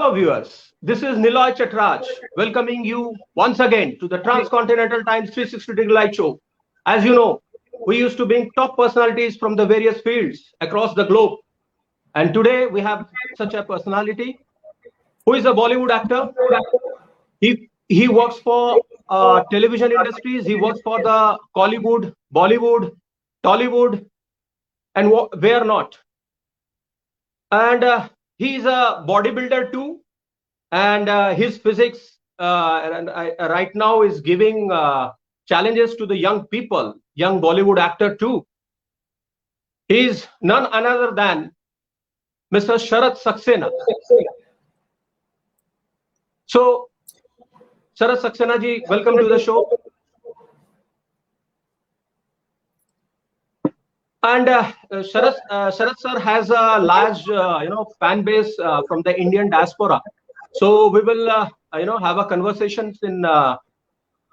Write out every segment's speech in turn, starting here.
Hello viewers, this is Niloy Chatraj welcoming you once again to the Transcontinental Times 360-degree live show. As you know, we used to bring top personalities from the various fields across the globe. And today we have such a personality who is a Bollywood actor. He works for television industries, he works for the Collywood, Bollywood, Tollywood, and where not. And he is a bodybuilder too, and his physics right now is giving challenges to the young people, young Bollywood actor too. He is none other than Mr. Sharath Saxena. So, Sharath Saxena ji, welcome to the show. And Sharath sir has a large, fan base from the Indian diaspora. So we will, have a conversation in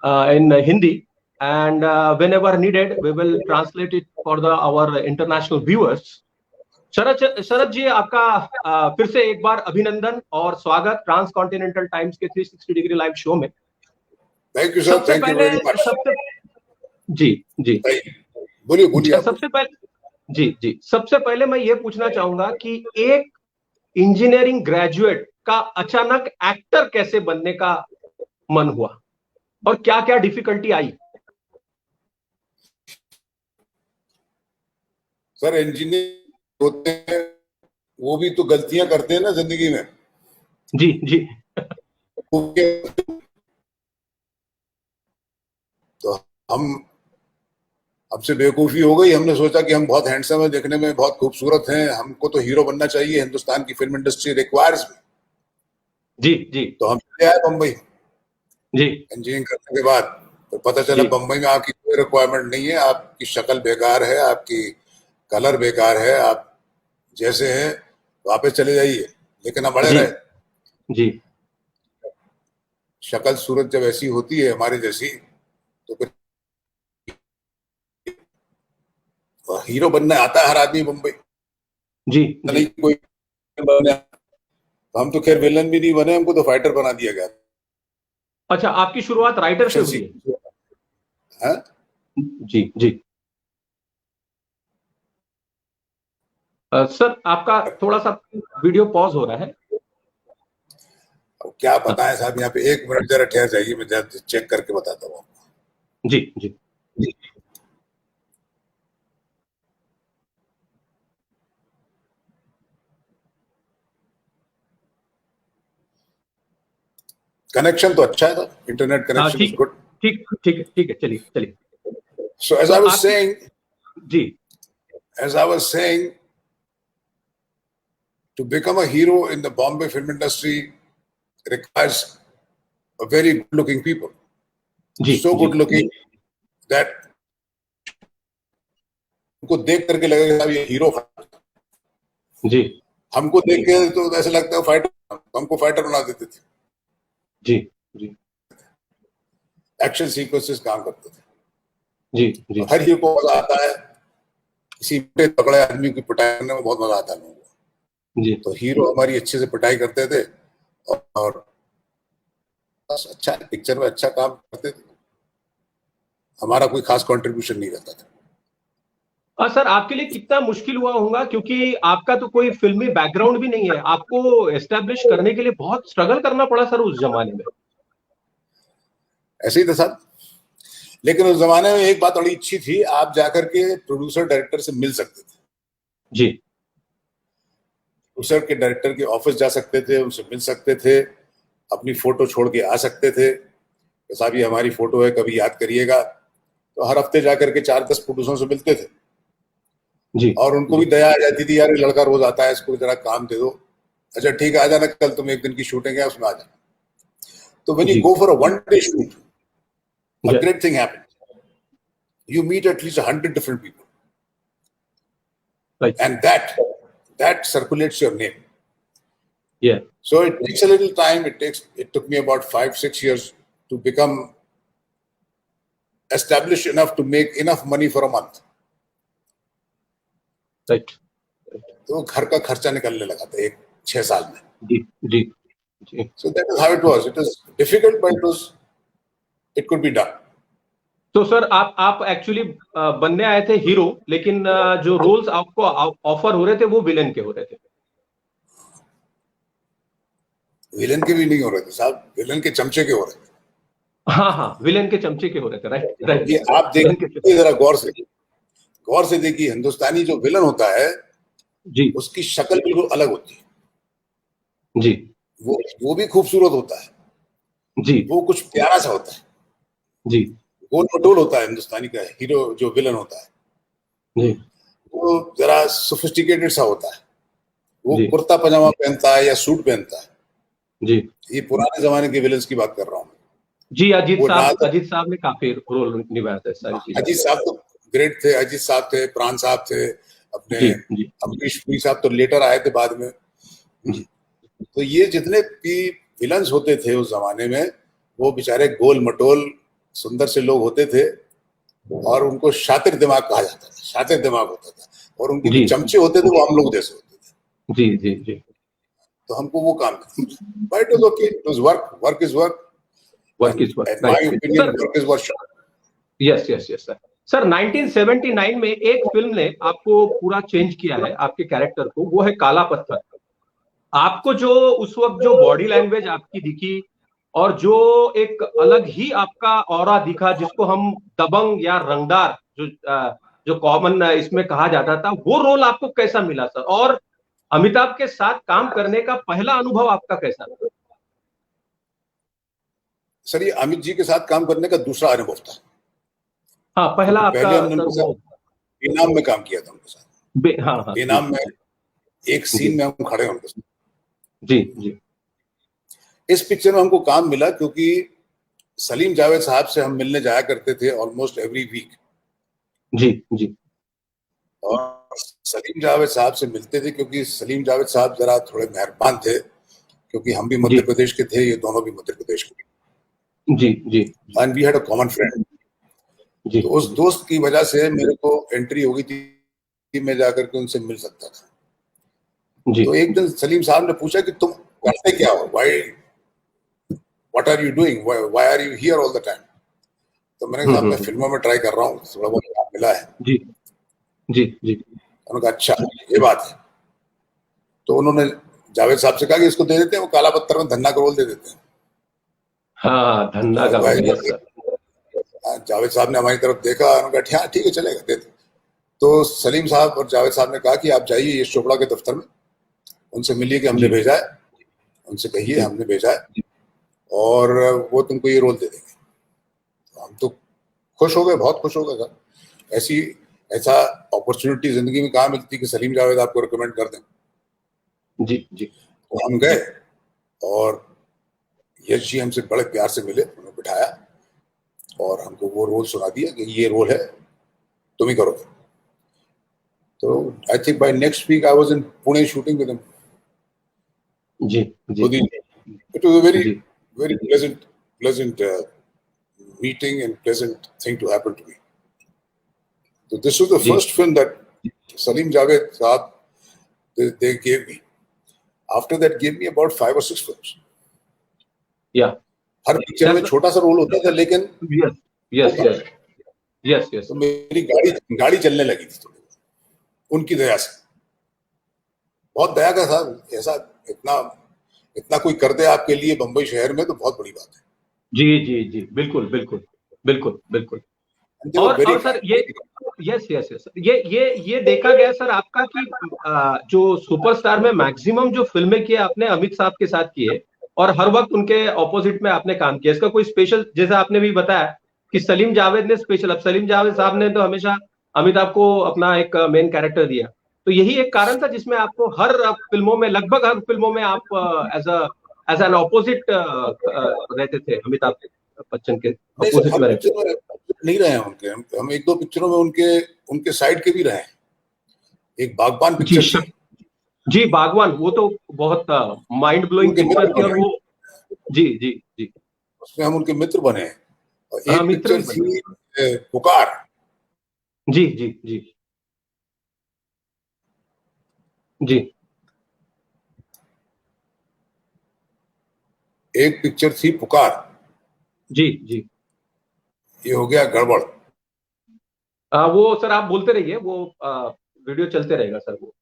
Hindi, and whenever needed, we will translate it for our international viewers. शरद जी, आपका फिर से एक बार अभिनंदन और स्वागत transcontinental times के 360 degree live show में. Thank you sir, thank you very much. जी बोलिए. सबसे पहले मैं ये पूछना चाहूंगा कि एक इंजीनियरिंग ग्रेजुएट का अचानक एक्टर कैसे बनने का मन हुआ और क्या क्या डिफिकल्टी आई? सर, इंजीनियर होते हैं वो भी तो गलतियां करते हैं ना जिंदगी में. जी तो हमसे बेवकूफी हो गई. हमने सोचा कि हम बहुत हैंडसम है, देखने में बहुत खूबसूरत हैं, हमको तो हीरो बनना चाहिए, हिंदुस्तान की फिल्म इंडस्ट्री रिक्वायर्स में. जी तो हम चले आए बम्बई. जी इंजीनियरिंग करने के बाद तो पता चला बम्बई में आपकी कोई रिक्वायरमेंट नहीं है, आपकी शक्ल बेकार है, आपकी कलर बेकार है, आप जैसे हैं वापस चले जाइए. लेकिन हम बड़े रहे. जी शक्ल सूरत जब ऐसी होती है हमारे जैसी, तो फिर हीरो बनना आता है हर आदमी बम्बई. जी नहीं कोई बनने. हम तो खैर विलन भी नहीं बने, हमको तो फाइटर बना दिया गया. अच्छा, आपकी शुरुआत राइटर से हुई है? जी सर, आपका थोड़ा सा वीडियो पॉज हो रहा है. अब क्या बताएं साहब, यहाँ पे 1 मिनट जरा ठहर जाइए, मैं जरा चेक करके बताता हूँ आपको. जी कनेक्शन तो अच्छा है sir, internet connection is good. ठीक है, चलिए. So as I was saying, to become a hero in the Bombay film industry requires a very good looking people. So good looking that उनको देख करके लगेगा ये हीरो. जी हमको देख के तो ऐसा लगता है फाइटर, हमको फाइटर बना देते थे. जी एक्शन सीक्वेंसेस काम करते थे. जी हर हीरो को मजा आता है, किसी तगड़े आदमी की पिटाई करने में बहुत मजा आता है लोगों को. जी तो हीरो हमारी अच्छे से पिटाई करते थे और बस अच्छा पिक्चर में अच्छा काम करते थे. हमारा कोई खास कंट्रीब्यूशन नहीं रहता था. सर, आपके लिए कितना मुश्किल हुआ होगा, क्योंकि आपका तो कोई फिल्मी बैकग्राउंड भी नहीं है, आपको एस्टेब्लिश करने के लिए बहुत स्ट्रगल करना पड़ा सर उस जमाने में. ऐसे ही था सर. लेकिन उस जमाने में एक बात बड़ी अच्छी थी, आप जाकर के प्रोड्यूसर डायरेक्टर से मिल सकते थे. जी प्रोड्यूसर के डायरेक्टर के ऑफिस जा सकते थे, उनसे मिल सकते थे, अपनी फोटो छोड़ के आ सकते थे. साहब ये हमारी फोटो है, कभी याद करिएगा. तो हर हफ्ते जाकर के 4-10 प्रोड्यूसरों से मिलते थे. जी और उनको भी दया आ जाती थी, यार ये लड़का रोज आता है, इसको जरा काम दे दो. अच्छा ठीक है, आ जाना, कल तुम 1 दिन की शूटिंग है उसमें आ जाना. तो when you go for a one-day shoot, a great thing happens. You meet at least 100 different people, right, and that circulates your name. Yeah. So it takes a little time. It took me about 5-6 years to become established enough to make enough money for a month. Right. तो घर का खर्चा निकलने लगा था 6 साल में. जी जी। So that is how it was. It was difficult, but it could be done. तो सर आप एक्चुअली बनने आए थे हीरो, लेकिन जो रोल्स आपको ऑफर हो रहे थे वो विलेन के हो रहे थे। विलन के भी नहीं हो रहे थे साहब, विलन के चमचे के हो रहे थे। हाँ हाँ, विलेन के चमचे के हो रहे थे, राइट राइट। ये आप देखिए जरा गौर से देखिए, हिंदुस्तानी जो विलन होता है जी उसकी शक्ल बिल्कुल अलग होती है। जी वो भी खूबसूरत होता है, जी वो कुछ प्यारा सा होता है, जी गोल मटोल होता है। हिंदुस्तानी का हीरो जो विलन होता है जी वो जरा सोफिस्टिकेटेड सा होता है, वो जी कुर्ता पजामा पहनता है या सूट पहनता है। जी ये पुराने जमाने के विलन्स की बात कर रहा हूँ। जी। वो ना तो अजीत साहब ने काफी रोल निभाया था सारी चीजें। अजीत साहब तो ग्रेट थे, अजीत साहब थे, प्राण साहब थे, अपने जी जी अमरीश पुरी साहब तो लेटर आए थे बाद में। जी तो ये जितने भी विलन्स होते थे उस जमाने में, वो बेचारे गोल मटोल सुंदर से लोग होते थे और उनको शातिर दिमाग कहा जाता था, शातिर दिमाग होता था। और उनके जी जो चमचे होते थे वो हम लोग जैसे होते थे। जी जी जी। तो हमको वो काम नहीं था, but it was okay, it was work is work, work and is work, in my right opinion sir. Work is work. Yes yes yes sir. Sir 1979 में एक फिल्म ने आपको पूरा चेंज किया है, आपके कैरेक्टर को, वो है काला पत्थर। आपको जो उस वक्त जो बॉडी लैंग्वेज आपकी दिखी, और जो एक अलग ही आपका ऑरा दिखा, जिसको हम दबंग या रंगदार जो कॉमन इसमें कहा जाता था, वो रोल आपको कैसा मिला सर? और अमिताभ के साथ काम करने का पहला अनुभव आपका कैसा था? सर ये अमित जी के साथ काम करने का दूसरा अनुभव था, हाँ, पहला क्योंकि आपका पहले हमने सर उनके वो साथ बेनाम में काम किया था, उनके साथ हाँ हाँ जी बेनाम में एक जी सीन में हम खड़े हैं उनके साथ। जी जी इस पिक्चर में हमको काम मिला क्योंकि सलीम जावेद साहब से हम मिलने जाया करते थे ऑलमोस्ट एवरी वीक। जी जी और सलीम जावेद साहब से मिलते थे क्योंकि सलीम जावेद साहब जरा थोड़े मेहरबान थे, क्योंकि हम भी जी मध्य प्रदेश के थे, ये दोनों भी मध्य प्रदेश के। जी जी and we had a common friend. जी तो उस दोस्त की वजह से मेरे को एंट्री हो गई थी कि मैं जाकर के उनसे मिल सकता था। जी तो एक दिन सलीम साहब ने पूछा कि तुम करते क्या हो, what are you doing, why are you here all the time. तो मैंने कहा साहब मैं फिल्मों में ट्राई कर रहा हूँ, थोड़ा बहुत काम मिला है। जी जी जी उन्होंने कहा अच्छा ये बात है। तो उन्होंने जावेद साहब से कहा कि इसको दे देते हैं, वो काला पत्थर में धन्ना का रोल दे देते हैं। हाँ, धन्ना का रोल, यस सर। जावेद साहब ने हमारी तरफ देखा, उन्होंने कहा ठीक है चलेगा दे दो। तो सलीम साहब और जावेद साहब ने कहा कि आप जाइए यश चोपड़ा के दफ्तर में, उनसे मिलिए कि हमने जी भेजा है, उनसे कहिए जी हमने भेजा है और वो तुमको ये रोल दे देंगे। तो हम तो खुश हो गए, बहुत खुश हो गए सर। ऐसा अपॉर्चुनिटी जिंदगी में कहाँ मिलती कि सलीम जावेद आपको रिकमेंड कर दें। जी जी तो हम गए और यश जी हमसे बड़े प्यार से मिले, उन्हें बिठाया और हमको वो रोल सुना दिया कि ये रोल है, तुम ही करोगे। तो I think by next week I was in Pune shooting with him. जी जी It was a very जी very pleasant meeting and pleasant thing to happen to me. So this was the जी first film that Salim Javed Saab they gave me. After that, gave me about 5 or 6 films. या हर picture में छोटा सा role होता था, लेकिन yes yes yes yes yes. तो मेरी गाड़ी चलने लगी थी थोड़ी, उनकी दया से। बहुत दया का था ऐसा, इतना इतना कोई कर दे आपके लिए बंबई शहर में तो बहुत बड़ी बात है। जी जी जी, बिल्कुल बिल्कुल बिल्कुल बिल्कुल। And they were very और सर kind. ये यस यस यस, ये देखा गया सर आपका कि जो सुपरस्टार में मैक्सिमम जो फिल्में किए आपने अमित साहब के साथ किए, और हर वक्त उनके ऑपोजिट में आपने काम किया। इसका कोई स्पेशल, जैसा आपने भी बताया कि सलीम जावेद ने स्पेशल, अब सलीम जावेद साहब ने तो हमेशा अमिताभ को अपना एक मेन कैरेक्टर दिया, तो यही एक कारण था जिसमें आपको हर फिल्मों में, लगभग हर फिल्मों में आप एज एन ऑपोजिट रहते थे, अमिताभ बच्चन के नहीं सर, अपोजिट हर में रहते पिक्चर थे। में नहीं रहे हैं उनके, हम एक दो पिक्चरों में उनके साइड के भी रहे हैं। एक बागबान जी पिक्चर थी, जी, बागवान, वो तो बहुत माइंड ब्लोइंग उनके मित्र पिक्चर थी, और बने, वो जी जी जी। उसमें हम उनके मित्र बने हैं। और हाँ, एक मित्र भी पिक्चर बने। थी पुकार। जी जी जी जी एक पिक्चर थी पुकार, जी जी। ये हो गया गड़बड़। वो सर आप बोलते रहिए, वो वीडियो चलते रहेगा सर वो।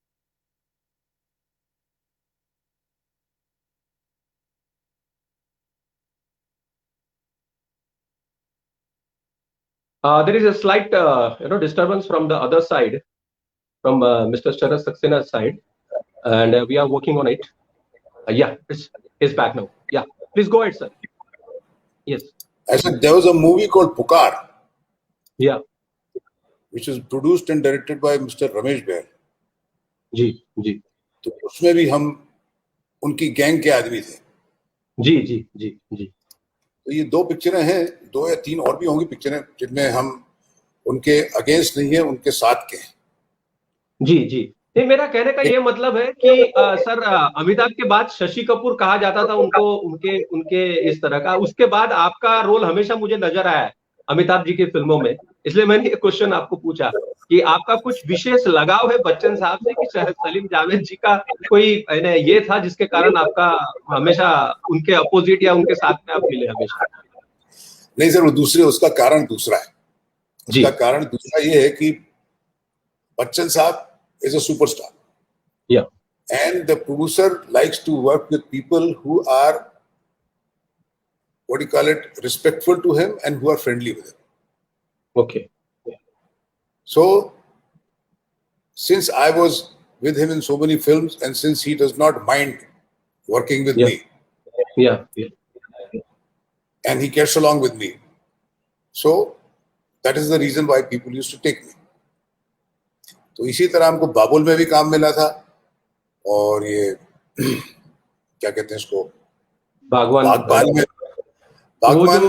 There is a slight disturbance from the other side, from Mr. Sharat Saxena's side, and we are working on it. Yeah, it's back now. Yeah, please go ahead, sir. Yes. I said there was a movie called Pukar, Yeah. which was produced and directed by Mr. Ramesh Bair. जी जी तो उसमें भी हम उनकी gang के आदमी थे। जी जी जी जी। तो ये दो पिक्चरें हैं, 2 या 3 और भी होंगी पिक्चरें जिनमें हम उनके अगेंस्ट नहीं है, उनके साथ के हैं। जी जी। नहीं, मेरा कहने का ये मतलब है कि सर अमिताभ के बाद शशि कपूर कहा जाता था उनको, उनके उनके इस तरह का, उसके बाद आपका रोल हमेशा मुझे नजर आया है अमिताभ जी की फिल्मों में, इसलिए मैंने ये क्वेश्चन आपको पूछा कि आपका कुछ विशेष लगाव है बच्चन साहब से, कि सलीम जावेद जी का कोई ये था जिसके कारण आपका हमेशा उनके अपोजिट या उनके साथ में आप मिले हमेशा? नहीं सर, वो दूसरे, उसका कारण दूसरा है। उसका कारण दूसरा ये है कि बच्चन साहब is a superstar. Yeah. And the producer likes to work with people who are, what do you call it, respectful to him and who are friendly with him. Okay. So, since I was with him in so many films and since he does not mind working with me. Yeah. And he gets along with me. So, that is the reason why people used to take me. तो इसी तरह हमको बाबुल में भी काम मिला था, और ये क्या कहते हैं इसको, बागबान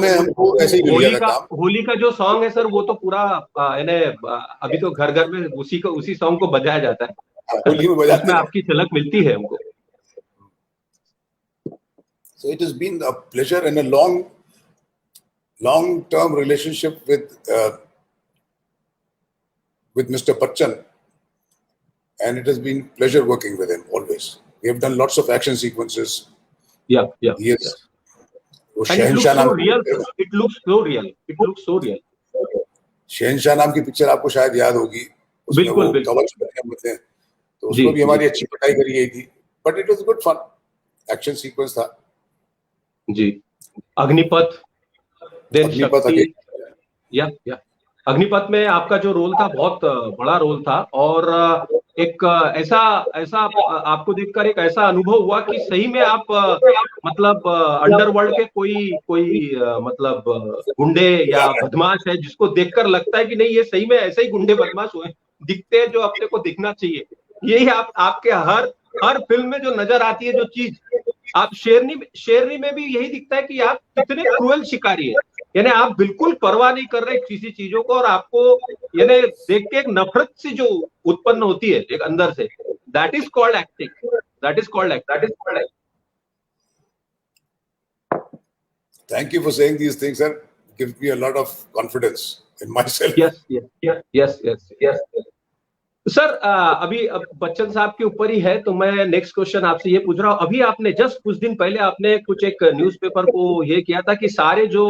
में हमको ऐसे ही मिल गया था काम। होली का जो सॉन्ग है सर, वो तो पूरा अभी तो घर घर में उसी सॉन्ग को बजाया जाता है, होली में बजाते हैं, उसमें आपकी झलक मिलती है हमको। So it has been a pleasure and a long-term relationship with Mr. Bachchan. And it has been pleasure working with him always. We have done lots of action sequences. Yeah. Yes. And it looks so real. It looks so real. शहंशाह नाम की picture आपको शायद याद होगी, उसमें वो कवच बनते हैं, तो उसमें भी हमारी अच्छी पिटाई करी गई थी, but it was good fun, action sequence था जी। अग्निपथ, अग्निपथ में आपका जो रोल था बहुत बड़ा रोल था, और एक ऐसा आपको देखकर एक ऐसा अनुभव हुआ कि सही में आप मतलब अंडरवर्ल्ड के कोई मतलब गुंडे या बदमाश है, जिसको देखकर लगता है कि नहीं ये सही में ऐसे ही गुंडे बदमाश हुए दिखते हैं जो अपने को दिखना चाहिए। यही आपके हर फिल्म में जो नजर आती है जो चीज, आप शेरनी में भी यही दिखता है कि आप कितने क्रूएल शिकारी है, यानी आप बिल्कुल परवाह नहीं कर रहे किसी चीजों को, और आपको यानी देख के एक नफरत सी जो उत्पन्न होती है एक अंदर से, that is called acting. Thank you for saying these things, sir. It gives me a lot of confidence in myself. Yes. Sir अभी बच्चन साहब के ऊपर ही है, तो मैं नेक्स्ट क्वेश्चन आपसे ये पूछ रहा हूँ। अभी आपने जस्ट कुछ दिन पहले आपने कुछ एक न्यूज़पेपर को ये किया था कि सारे जो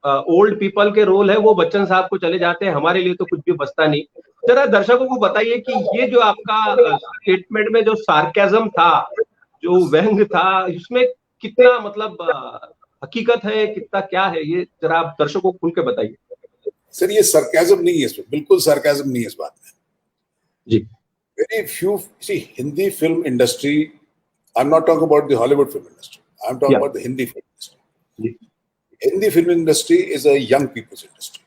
ओल्ड पीपल के रोल है वो बच्चन साहब को चले जाते हैं, हमारे लिए तो कुछ भी बचता नहीं। जरा दर्शकों को बताइए कि ये जो आपका स्टेटमेंट में जो सार्केज्म था, जो व्यंग था, इसमें कितना मतलब हकीकत है, कितना क्या है, ये जरा आप दर्शकों को खुल के बताइए। सर ये सार्केज्म नहीं है, इसमें बिल्कुल सार्केज्म नहीं है इस बात में जी। Very few, see, Hindi film industry, I'm not talking about the Hollywood film industry, I'm talking about the Hindi film industry. Hindi film industry is a young people's industry,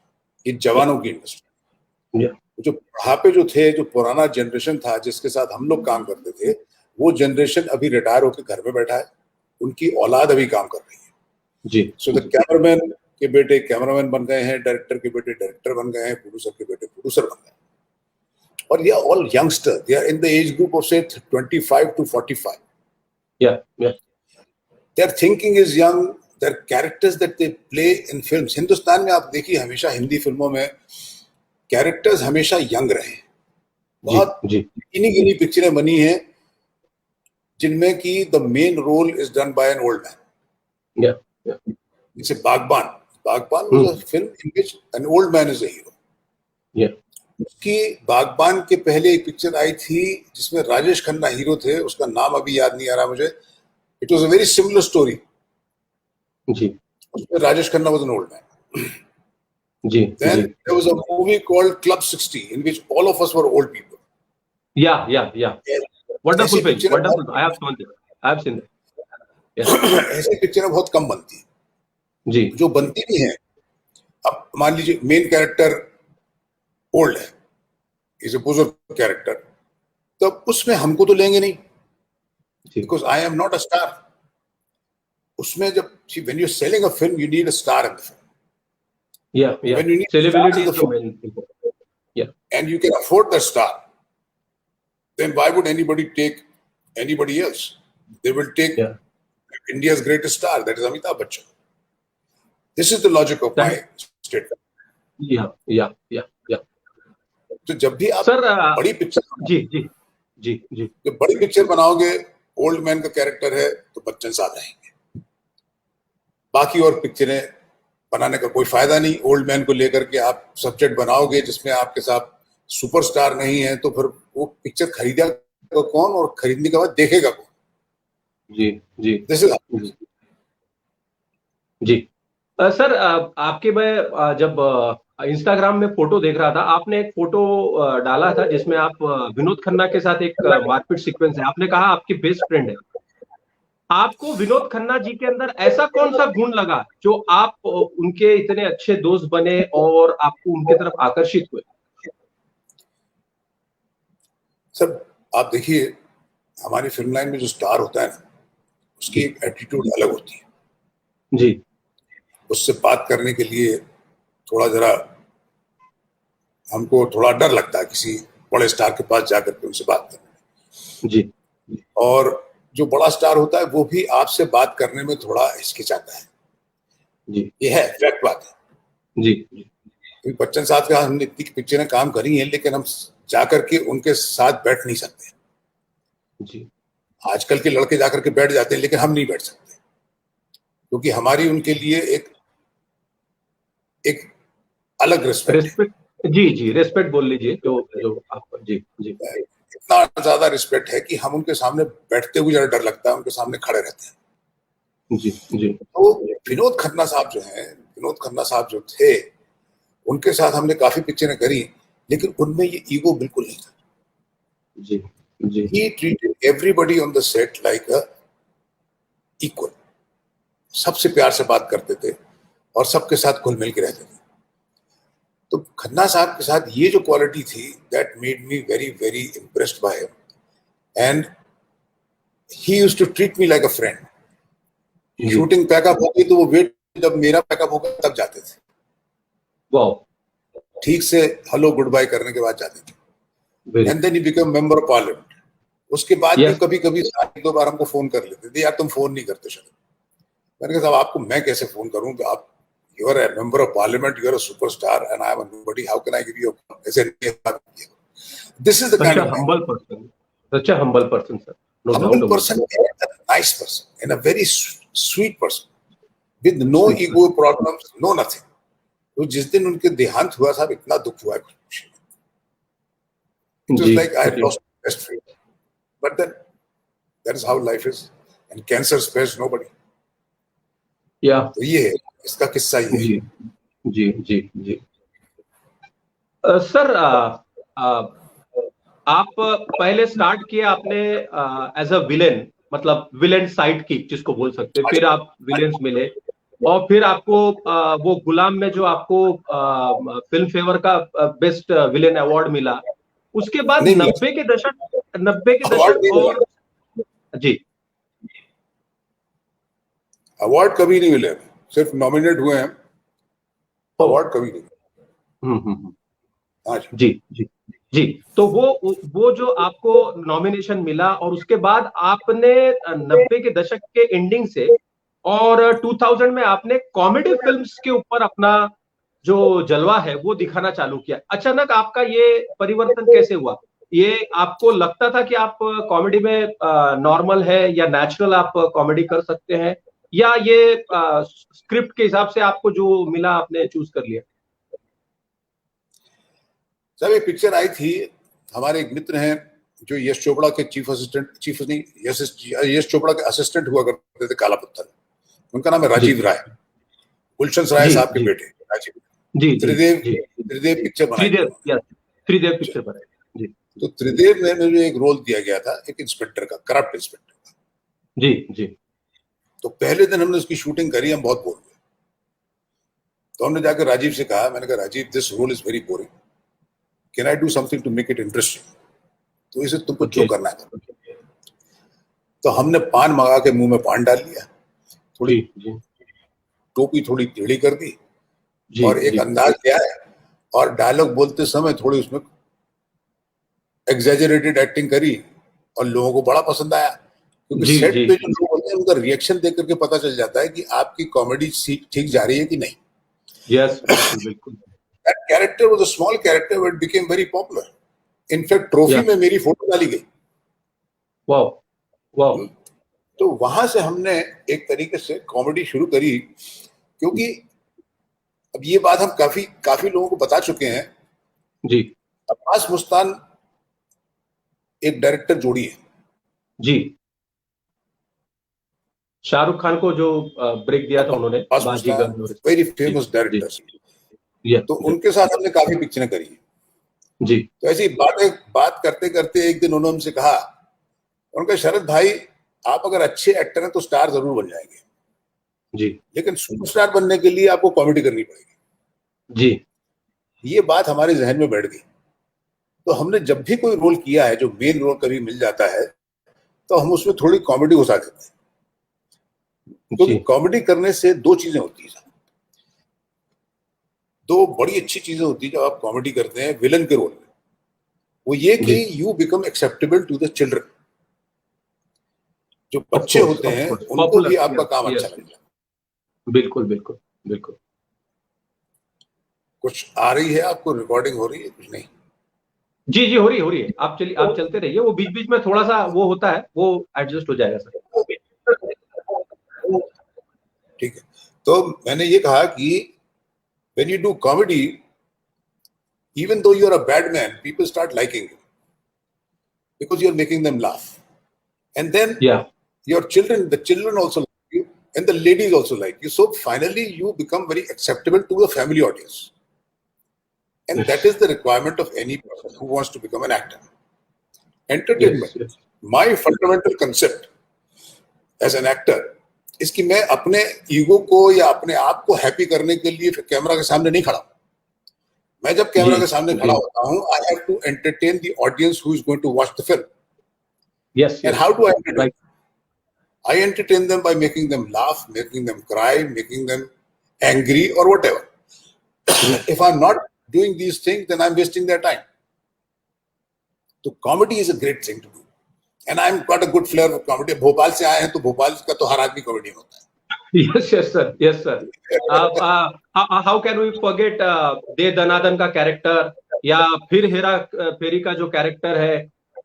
ये जवानों की इंडस्ट्री। जो बुढ़ापे जो थे, जो पुराना जनरेशन था जिसके साथ हम लोग काम करते थे, वो जनरेशन अभी रिटायर होकर घर में बैठा है, उनकी औलाद अभी काम कर रही है जी। सो द कैमरामैन के बेटे कैमरामैन बन गए हैं, डायरेक्टर के बेटे डायरेक्टर बन गए हैं, प्रोड्यूसर के बेटे प्रोड्यूसर बन गए हैं, और they are all youngster. They are in the age group of say 25 to 45. Yeah. Their thinking is young. Their characters that they play in films. Hindustan में आप देखिए हमेशा हिंदी फिल्मों में कैरेक्टर्स हमेशा यंग रहे हैं। बहुत गिनी पिक्चरें बनी हैं जिनमें की the main role is done by an old man. Yeah. Yeah. जैसे बागबान, बागबान was a film in which an old man is a hero. Yeah. उसकी बागबान के पहले एक पिक्चर आई थी जिसमें राजेश खन्ना हीरो थे, उसका नाम अभी याद नहीं आ रहा मुझे. It was a very similar story. जी. उसमें Rajesh Khanna was an old man. जी. Then जी. there was a movie called Club 60 in which all of us were old people. Yeah. Yeah. Yeah. Wonderful film. Wonderful. I have seen it. I have seen it. Yeah. ऐसी पिक्चरें बहुत कम बनती हैं. जी. जो बनती भी हैं, अब मान लीजिए मेन कैरेक्टर ओल्ड है, इज ए बुजुर्ग कैरेक्टर, तब उसमें हमको तो लेंगे नहीं, because I am not a star. उसमें जब when you are selling a film you need a star in the film. Yeah. Yeah. When you need Celebrity stars in is the the film, main thing. Yeah. and you can afford the star, then why would anybody take anybody else? They will take Yeah. India's greatest star, that is Amitabh Bachchan. This is the logic of my statement. Yeah. Yeah. Yeah. Yeah. तो जब भी आप sir बड़ी picture, जी. जी. जी. जी. जब बड़ी picture बनाओगे, old man का character है तो बच्चन साहब आएंगे. बाकी और पिक्चरें बनाने का कोई फायदा नहीं. ओल्ड मैन को लेकर के आप सब्जेक्ट बनाओगे जिसमें आपके साथ सुपरस्टार नहीं है, तो फिर वो पिक्चर खरीदेगा कौन और खरीदने के बाद देखेगा कौन? जी. जी. दिस इज जी. सर आपके मैं जब इंस्टाग्राम में फोटो देख रहा था, आपने एक फोटो डाला था जिसमें आप विनोद खन्ना के साथ एक मारपीट सीक्वेंस है. आपने कहा आपकी बेस्ट फ्रेंड है. आपको विनोद खन्ना जी के अंदर ऐसा कौन सा गुण लगा जो आप उनके इतने अच्छे दोस्त बने और आपको उनके तरफ आकर्षित हुए? सर आप देखिए, हमारी फिल्म लाइन में जो स्टार होता है ना, उसकी एक एटीट्यूड अलग होती है. जी. उससे बात करने के लिए थोड़ा जरा हमको थोड़ा डर लगता है किसी बड़े स्टार के पास जाकर के उनसे बात करने में. जी. और जो बड़ा स्टार होता है वो भी आपसे बात करने में थोड़ा हिचकिचाता है. जी. ये है फैक्ट बात है. जी. बच्चन साहब का हमने इतनी पिक्चरें काम करी हैं, लेकिन हम जाकर के उनके साथ बैठ नहीं सकते. जी. आजकल के लड़के जाकर के बैठ जाते हैं, लेकिन हम नहीं बैठ सकते, क्योंकि हमारी उनके लिए एक अलग रिस्पेक्ट. जी. जी. रेस्पेक्ट बोल लीजिए जो आपका. जी. जी. इतना ज्यादा रिस्पेक्ट है कि हम उनके सामने बैठते हुए जरा डर लगता है, उनके सामने खड़े रहते हैं. जी. जी. तो विनोद खन्ना साहब जो हैं, विनोद खन्ना साहब जो थे, उनके साथ हमने काफी पिक्चरें करी, लेकिन उनमें ये ईगो बिल्कुल नहीं था. जी. जी. He treated everybody on the set like a equal. सबसे प्यार से बात करते थे और सबके साथ घुल मिल के रहते थे. तो खन्ना साहब के साथ ये जो क्वालिटी थी, that made me very very impressed by him, and he used to treat me like a friend. Shooting pack up हो गई तो वो वेट, जब मेरा पैकअप होगा तब जाते थे. वाओ. ठीक से हेलो गुड बाय करने के बाद जाते थे. And then he become member of parliament. उसके बाद भी कभी कभी एक दो बार हमको फोन कर लेते थे, यार तुम फोन नहीं करते शायद. मैंने कहा साहब आपको मैं कैसे फोन करूं, आप you are a member of parliament, you are a superstar and I am a nobody, how can I give you ऐसे. This is the kind of humble person. Such a humble person sir. humble person, a nice person, and a very sweet person with no ego problems, no nothing. तो जिस दिन उनके देहांत हुआ साहब, इतना दुख हुआ है. It was like I lost my best friend. But then that is how life is, and cancer spares nobody. Yeah. तो ये है इसका किस्सा ही है. जी. जी. जी. जी. सर आप पहले स्टार्ट किए आपने एज अ विलेन, मतलब विलेन साइड किक जिसको बोल सकते हैं. फिर आप विलेन्स मिले और फिर आपको वो गुलाम में जो आपको फिल्म फेवर का बेस्ट विलेन अवार्ड मिला. उसके बाद 90 के दशक और जी. अवार्ड कभी नहीं मिले, सिर्फ नॉमिनेट हुए हैं, अवार्ड कभी नहीं. हाँ जी. जी. जी. तो वो जो आपको नॉमिनेशन मिला और उसके बाद आपने 90 के दशक के एंडिंग से और 2000 में आपने कॉमेडी फिल्म्स के ऊपर अपना जो जलवा है वो दिखाना चालू किया. अचानक आपका ये परिवर्तन कैसे हुआ? ये आपको लगता था कि आप कॉमेडी में नॉर्मल है या नेचुरल आप कॉमेडी कर सकते हैं, या ये स्क्रिप्ट के हिसाब से आपको जो मिला आपने चूज कर लिया? सर ये पिक्चर आई थी, हमारे एक मित्र हैं जो यश चोपड़ा के यश चोपड़ा के असिस्टेंट हुआ करते थे काला पत्थर, उनका नाम है राजीव राय, गुलशन राय साहब के बेटे राजीव। त्रिदेव पिक्चर बनाई, त्रिदेव पिक्चर बनाई जी। तो त्रिदेव में मुझे एक रोल दिया गया था, एक इंस्पेक्टर का, करप्ट इंस्पेक्टर का। जी जी। तो पहले दिन हमने उसकी शूटिंग करी, हम बहुत बोर हुए, तो हमने जाकर राजीव से कहा, मैंने कहा Rajiv this role is very boring, can I do something to make it interesting, तो इसे तुमको जो करना है। तो हमने पान मंगा के मुंह में पान डाल लिया, थोड़ी टोपी थोड़ी टेढ़ी कर दी और एक अंदाज किया है, और डायलॉग बोलते समय थोड़ी उसमें एग्जैजरेटेड एक्टिंग करी और लोगों को बड़ा पसंद आया, क्योंकि सेट पे जो लोग होते हैं उनका रिएक्शन देख करके पता चल जाता है कि आपकी कॉमेडी ठीक जा रही है कि नहीं। यस, बिल्कुल। That character was a small character but became very popular. In fact, trophy में मेरी फोटो डाली गई। Wow wow. तो वहां से हमने एक तरीके से कॉमेडी शुरू करी, क्योंकि अब ये बात हम काफी लोगों को बता चुके हैं जी। अब्बास मुस्तान एक डायरेक्टर जोड़ी है जी, शाहरुख खान को जो ब्रेक दिया था उन्होंने, वेरी फेमस डायरेक्टर, तो उनके साथ हमने काफी पिक्चरें करी जी। तो ऐसी बात करते करते एक दिन उन्होंने हमसे कहा, उनका शरद भाई आप अगर अच्छे एक्टर हैं तो स्टार जरूर बन जाएंगे जी, लेकिन सुपरस्टार बनने के लिए आपको कॉमेडी करनी पड़ेगी जी। ये बात हमारे जहन में बैठ गई, तो हमने जब भी कोई रोल किया है, जो मेन रोल कभी मिल जाता है, तो हम उसमें थोड़ी कॉमेडी घुसा देते हैं, क्योंकि कॉमेडी करने से दो चीजें होती है, दो बड़ी अच्छी चीजें होती है जब आप कॉमेडी करते हैं विलन के रोल में। वो ये कि you become acceptable to the children, जो बच्चे होते हैं उनको भी आपका काम अच्छा लगता है। बिल्कुल बिल्कुल बिल्कुल। कुछ आ रही है आपको, रिकॉर्डिंग हो रही है? कुछ नहीं? जी हो रही है। आप चलते रहिए, वो बीच बीच में थोड़ा सा वो होता है, वो एडजस्ट हो जाएगा सर। ठीक है, तो मैंने ये कहा कि when you do comedy, even though you're a bad man, people start liking you because you're making them laugh, and then the children also like you, and the ladies also like you, so finally you become very acceptable to the family audience, and that is the requirement of any person who wants to become an actor. Entertainment, my fundamental concept as an actor is कि मैं अपने ego को या अपने आप को happy करने के लिए कैमरा के सामने नहीं खड़ा। मैं जब कैमरा के सामने खड़ा होता हूं, I have to entertain the audience who is going to watch the film. Yes. And how do I entertain? Right. I entertain them by making them laugh, making them cry, making them angry or whatever. If I'm not doing these things, then I'm wasting their time. So comedy is a great thing to do. And I'm got a good flair of comedy. Bhopal से आए हैं तो भोपाल का तो हर आदमी comedian होता है। Yes sir. How can we forget दे दनादन का कैरेक्टर, या फिर हेरा फेरी का जो कैरेक्टर है,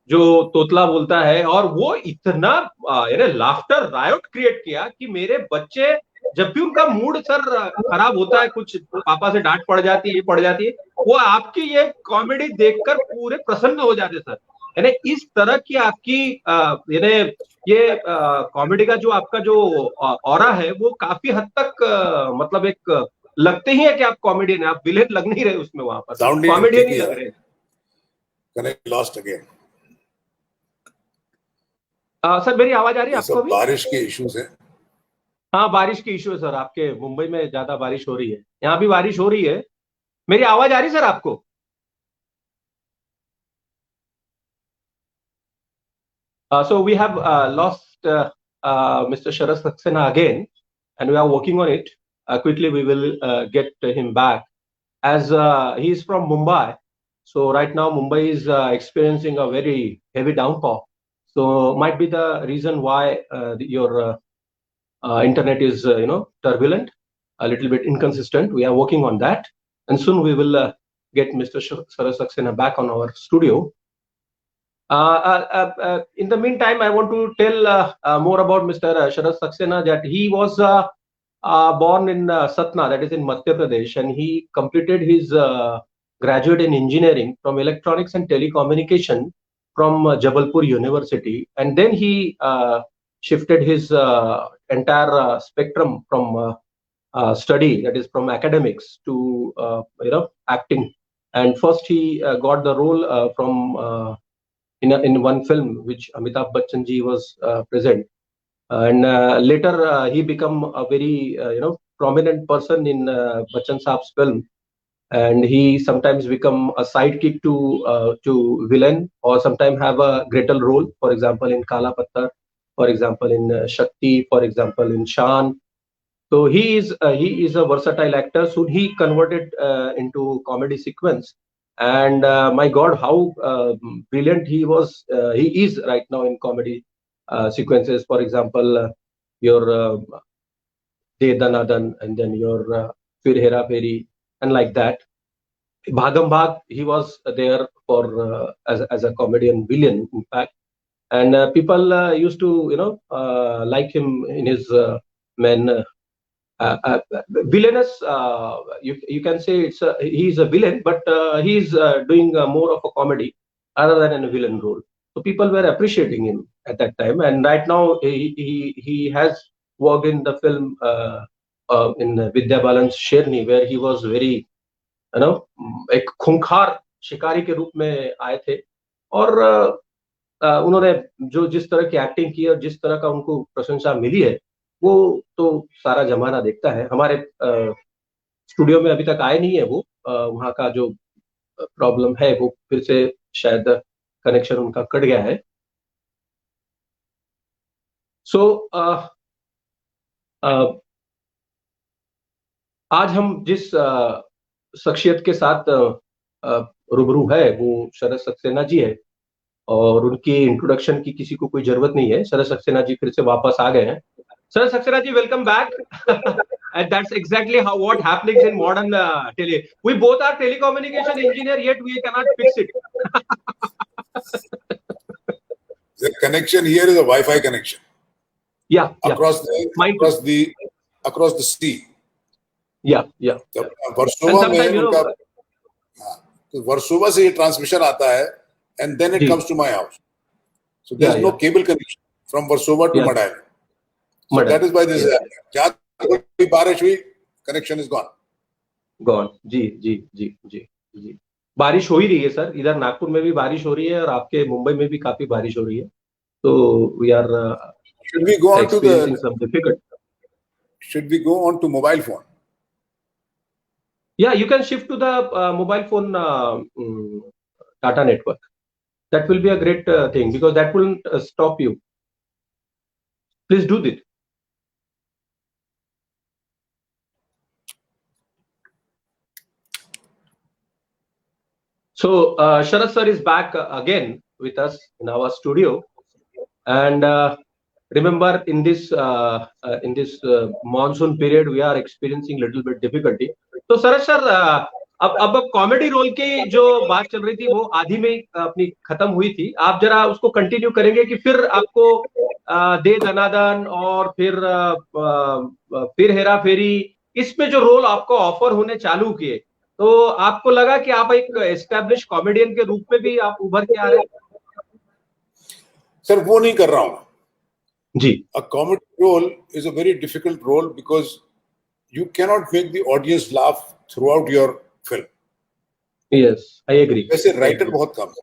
जो तोतला बोलता है, और वो इतना लाफ्टर रायोट क्रिएट किया कि मेरे बच्चे जब भी उनका मूड सर खराब होता है, कुछ पापा से डांट पड़ जाती है, वो आपकी ये कॉमेडी देखकर पूरे प्रसन्न हो जाते सर। यानी इस तरह की आपकी ये कॉमेडी का जो आपका जो ऑरा है, वो काफी हद तक मतलब एक लगते ही है कि आप कॉमेडियन है, आप विलेन लग नहीं रहे उसमें, वहां पर कॉमेडियन ही लग रहे हैं। Connect lost again. सर मेरी आवाज आ रही है आपको? बारिश के इश्यूज है। हाँ, बारिश के इश्यू है सर, आपके मुंबई में ज्यादा बारिश हो रही है, यहाँ भी बारिश हो रही है। मेरी आवाज आ रही है सर आपको? So we have lost Mr. Sharad Saxena again, and we are working on it. Quickly we will get him back, as he is from Mumbai. So right now Mumbai is experiencing a very heavy downpour. So might be the reason why your internet is turbulent, a little bit inconsistent. We are working on that, and soon we will get Mr. Sharad Saxena back on our studio. In the meantime, I want to tell more about Mr. Sharat Saxena, that he was born in Satna, that is in Madhya Pradesh, and he completed his graduate in engineering from electronics and telecommunication from Jabalpur University, and then he shifted his entire spectrum from study, that is from academics to acting. And first he got the role from in one film which Amitabh Bachchan ji was present, and later he become a very prominent person in Bachchan Saab's film, and he sometimes become a sidekick to villain, or sometimes have a greater role. For example, in Kala Patthar, for example, in Shakti, for example, in Shan. So he is a versatile actor. Soon he converted into comedy sequence, and my God, how brilliant he was! He is right now in comedy sequences. For example, your De Danadan, and then your Fir Hera Feri, and like that. Bhagam Bhag, he was there for as a comedian villain, in fact, and people used to like him in his men. Villainous, you can say he's a villain, but he's doing more of a comedy other than a villain role. So people were appreciating him at that time, and right now he has worked in the film in Vidya Balan's Sherni, where he was very एक खूंखार शिकारी के रूप में आए थे, और उन्होंने जो जिस तरह की एक्टिंग की और जिस तरह का उनको प्रशंसा मिली है, वो तो सारा जमाना देखता है. हमारे स्टूडियो में अभी तक आए नहीं है वो, वहाँ का जो प्रॉब्लम है वो फिर से शायद कनेक्शन उनका कट गया है. सो आज हम जिस शख्सियत के साथ रूबरू है वो शरत सक्सेना जी है, और उनकी इंट्रोडक्शन की किसी को कोई जरूरत नहीं है. शरत सक्सेना जी फिर से वापस आ गए हैं. Sharat Saxena ji, welcome back. And that's exactly how what happens in modern tele. We both are telecommunication engineer, yet we cannot fix it. The connection here is a Wi-Fi connection. Yeah. Across the sea. Yeah. Versova में उनका वर्सोवा से ये transmission आता है, and then it comes to my house. So there is no cable connection from Versova to Madai. So that is why this is happening. जहाँ कोई बारिश हुई, connection is gone. जी. बारिश हो ही रही है सर, इधर नागपुर में भी बारिश हो रही है, और आपके मुंबई में भी काफी बारिश हो रही है. तो we are should we go on to some difficult. Should we go on to mobile phone? Yeah, you can shift to the mobile phone data network. That will be a great thing, because that will stop you. Please do that. So Sharat sir is back again with us in our studio, and remember in this monsoon period we are experiencing little bit difficulty. तो शरद sir, अब comedy role की जो बात चल रही थी वो आधी में अपनी खत्म हुई थी. आप जरा उसको कंटिन्यू करेंगे कि फिर आपको दे दनादन और फिर हेरा फेरी, इसमें जो रोल आपको ऑफर होने चालू किए, तो आपको लगा कि आप एक एस्टैब्लिश कॉमेडियन के रूप में भी आप उभर के आ रहे हैं? सर वो नहीं कर रहा हूँ जी. A comedy role is a very difficult role because you cannot make the audience laugh throughout your film. Yes, I agree. वैसे writer बहुत कम है.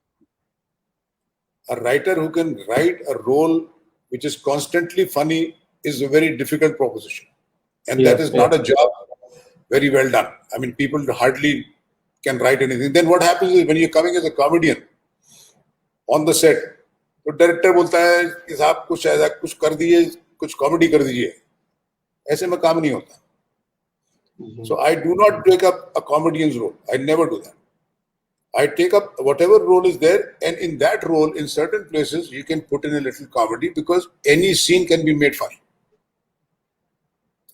A writer who can write a role which is constantly funny is a very difficult proposition, and that is not a job very well done. I mean, people hardly can write anything. Then what happens is when you're coming as a comedian on the set, तो director बोलता है कि साहब कुछ ऐसा कुछ कर दीजिए, कुछ कॉमेडी कर दीजिए. ऐसे में काम नहीं होता. So I do not take up a comedian's role. I never do that. I take up whatever role is there, and in that role, in certain places, you can put in a little comedy because any scene can be made funny.